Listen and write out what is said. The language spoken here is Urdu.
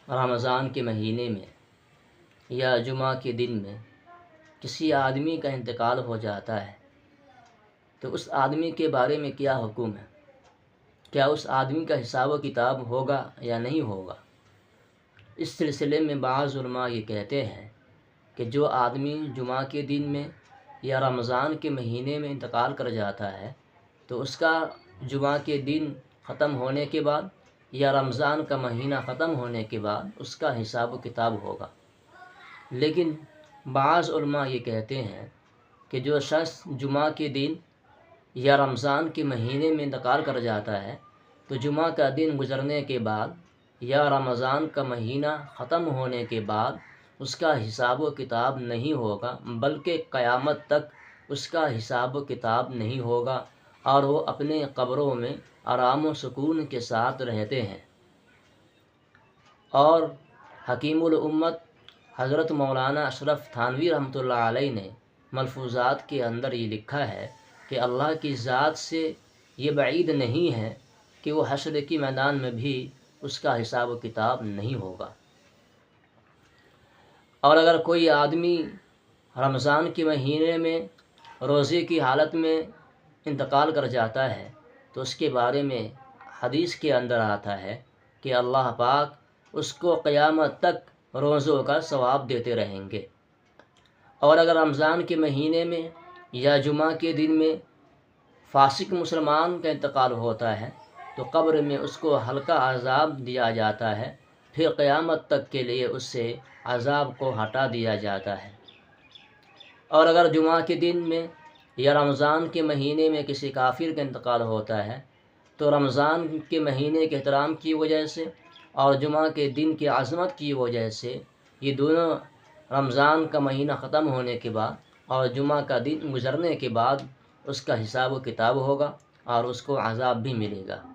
رمضان کے مہینے میں یا جمعہ کے دن میں کسی آدمی کا انتقال ہو جاتا ہے تو اس آدمی کے بارے میں کیا حکم ہے؟ کیا اس آدمی کا حساب و کتاب ہوگا یا نہیں ہوگا؟ اس سلسلے میں بعض علماء یہ کہتے ہیں کہ جو آدمی جمعہ کے دن میں یا رمضان کے مہینے میں انتقال کر جاتا ہے تو اس کا جمعہ کے دن ختم ہونے کے بعد یا رمضان کا مہینہ ختم ہونے کے بعد اس کا حساب و کتاب ہوگا۔ لیکن بعض علماء یہ کہتے ہیں کہ جو شخص جمعہ کے دن یا رمضان کے مہینے میں انتقال کر جاتا ہے تو جمعہ کا دن گزرنے کے بعد یا رمضان کا مہینہ ختم ہونے کے بعد اس کا حساب و کتاب نہیں ہوگا، بلکہ قیامت تک اس کا حساب و کتاب نہیں ہوگا اور وہ اپنے قبروں میں آرام و سکون کے ساتھ رہتے ہیں۔ اور حکیم الامت حضرت مولانا اشرف تھانوی رحمۃ اللہ علیہ نے ملفوظات کے اندر یہ لکھا ہے کہ اللہ کی ذات سے یہ بعید نہیں ہے کہ وہ حشر کی میدان میں بھی اس کا حساب و کتاب نہیں ہوگا۔ اور اگر کوئی آدمی رمضان کے مہینے میں روزے کی حالت میں انتقال کر جاتا ہے تو اس کے بارے میں حدیث کے اندر آتا ہے کہ اللہ پاک اس کو قیامت تک روزوں کا ثواب دیتے رہیں گے۔ اور اگر رمضان کے مہینے میں یا جمعہ کے دن میں فاسق مسلمان کا انتقال ہوتا ہے تو قبر میں اس کو ہلکا عذاب دیا جاتا ہے، پھر قیامت تک کے لیے اس سے عذاب کو ہٹا دیا جاتا ہے۔ اور اگر جمعہ کے دن میں یا رمضان کے مہینے میں کسی کافر کا انتقال ہوتا ہے تو رمضان کے مہینے کے احترام کی وجہ سے اور جمعہ کے دن کی عظمت کی وجہ سے یہ دونوں رمضان کا مہینہ ختم ہونے کے بعد اور جمعہ کا دن گزرنے کے بعد اس کا حساب و کتاب ہوگا اور اس کو عذاب بھی ملے گا۔